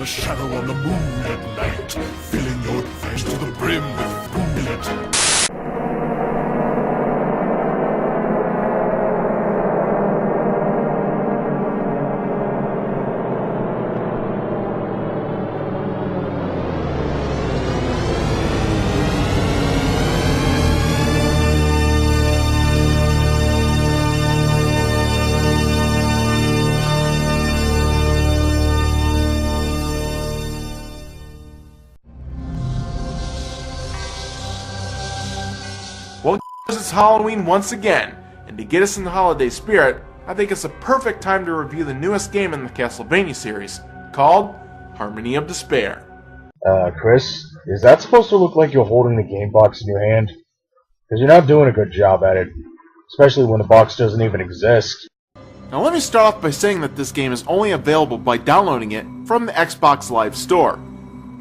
shadow on the moon at night, filling your face to the brim with goulet. Well, it's Halloween once again, and to get us in the holiday spirit, I think it's a perfect time to review the newest game in the Castlevania series, called Harmony of Despair. Chris, is that supposed to look like you're holding the game box in your hand? Because you're not doing a good job at it, especially when the box doesn't even exist. Now let me start off by saying that this game is only available by downloading it from the Xbox Live Store.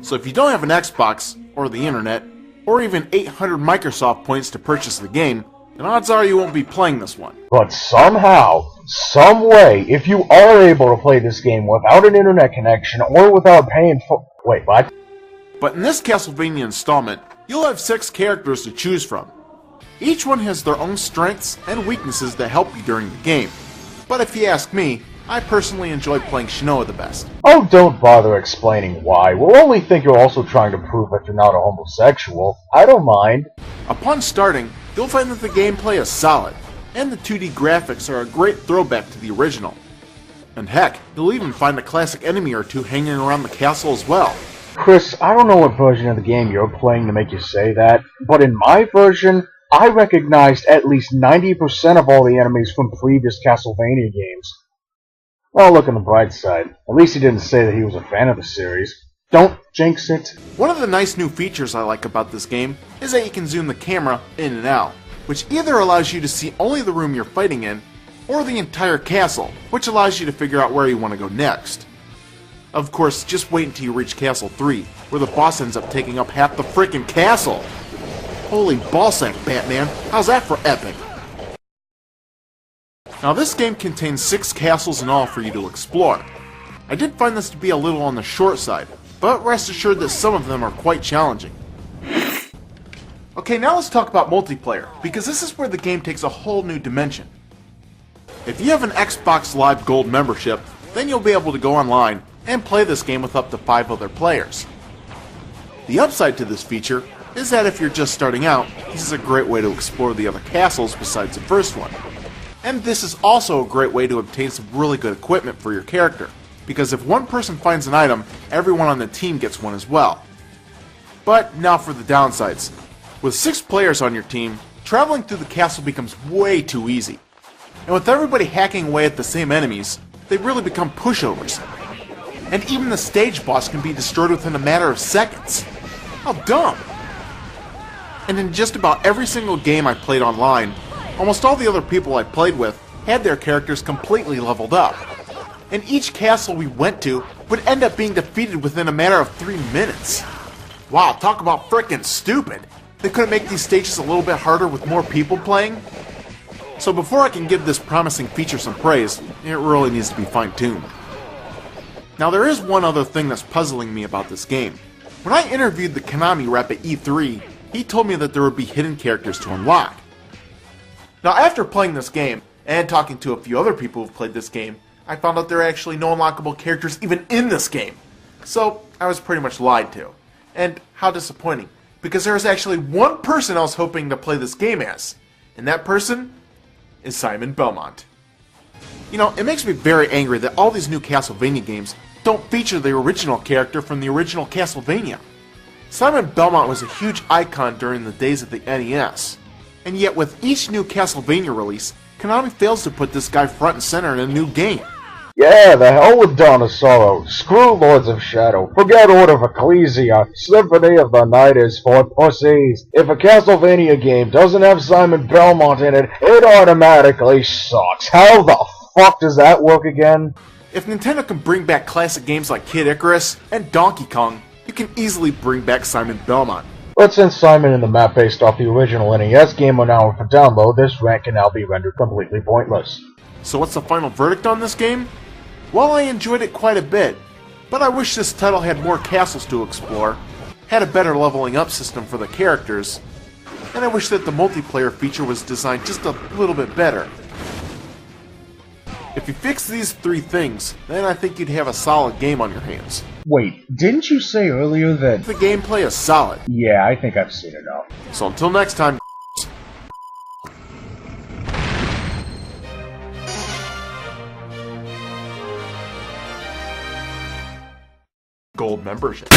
So if you don't have an Xbox, or the internet, or even 800 Microsoft points to purchase the game, then odds are you won't be playing this one. But somehow, some way, if you are able to play this game without an internet connection or without paying for... Wait, what? But in this Castlevania installment, you'll have 6 characters to choose from. Each one has their own strengths and weaknesses that help you during the game. But if you ask me, I personally enjoy playing Shinoa the best. Oh, don't bother explaining why. We'll only think you're also trying to prove that you're not a homosexual. I don't mind. Upon starting, you'll find that the gameplay is solid, and the 2D graphics are a great throwback to the original. And heck, you'll even find a classic enemy or two hanging around the castle as well. Chris, I don't know what version of the game you're playing to make you say that, but in my version, I recognized at least 90% of all the enemies from previous Castlevania games. Well, look on the bright side. At least he didn't say that he was a fan of the series. Don't jinx it. One of the nice new features I like about this game is that you can zoom the camera in and out, which either allows you to see only the room you're fighting in, or the entire castle, which allows you to figure out where you want to go next. Of course, just wait until you reach Castle 3, where the boss ends up taking up half the frickin' castle! Holy ballsack, Batman, how's that for epic? Now this game contains 6 castles in all for you to explore. I did find this to be a little on the short side, but rest assured that some of them are quite challenging. Okay, now let's talk about multiplayer, because this is where the game takes a whole new dimension. If you have an Xbox Live Gold membership, then you'll be able to go online and play this game with up to 5 other players. The upside to this feature is that if you're just starting out, this is a great way to explore the other castles besides the first one. And this is also a great way to obtain some really good equipment for your character, because if one person finds an item, everyone on the team gets one as well. But now for the downsides. With 6 players on your team, traveling through the castle becomes way too easy. And with everybody hacking away at the same enemies, they really become pushovers. And even the stage boss can be destroyed within a matter of seconds. How dumb! And in just about every single game I played online, almost all the other people I played with had their characters completely leveled up. And each castle we went to would end up being defeated within a matter of 3 minutes. Wow, talk about frickin' stupid! They couldn't make these stages a little bit harder with more people playing? So before I can give this promising feature some praise, it really needs to be fine-tuned. Now there is one other thing that's puzzling me about this game. When I interviewed the Konami rep at E3, he told me that there would be hidden characters to unlock. Now after playing this game, and talking to a few other people who've played this game, I found out there are actually no unlockable characters even in this game. So I was pretty much lied to. And how disappointing, because there is actually one person I was hoping to play this game as, and that person is Simon Belmont. You know, it makes me very angry that all these new Castlevania games don't feature the original character from the original Castlevania. Simon Belmont was a huge icon during the days of the NES, and yet with each new Castlevania release, Konami fails to put this guy front and center in a new game. Yeah, the hell with Dawn of Sorrow. Screw Lords of Shadow. Forget Order of Ecclesia. Symphony of the Night is for pussies. If a Castlevania game doesn't have Simon Belmont in it, it automatically sucks. How the fuck does that work again? If Nintendo can bring back classic games like Kid Icarus and Donkey Kong, you can easily bring back Simon Belmont. But since Simon and the map based off the original NES game are now for download, this rant can now be rendered completely pointless. So what's the final verdict on this game? Well, I enjoyed it quite a bit, But I wish this title had more castles to explore, had a better leveling up system for the characters, and I wish that the multiplayer feature was designed just a little bit better. If you fix these 3 things, then I think you'd have a solid game on your hands. Wait, didn't you say earlier that... The gameplay is solid. Yeah, I think I've seen enough. So until next time, gold membership.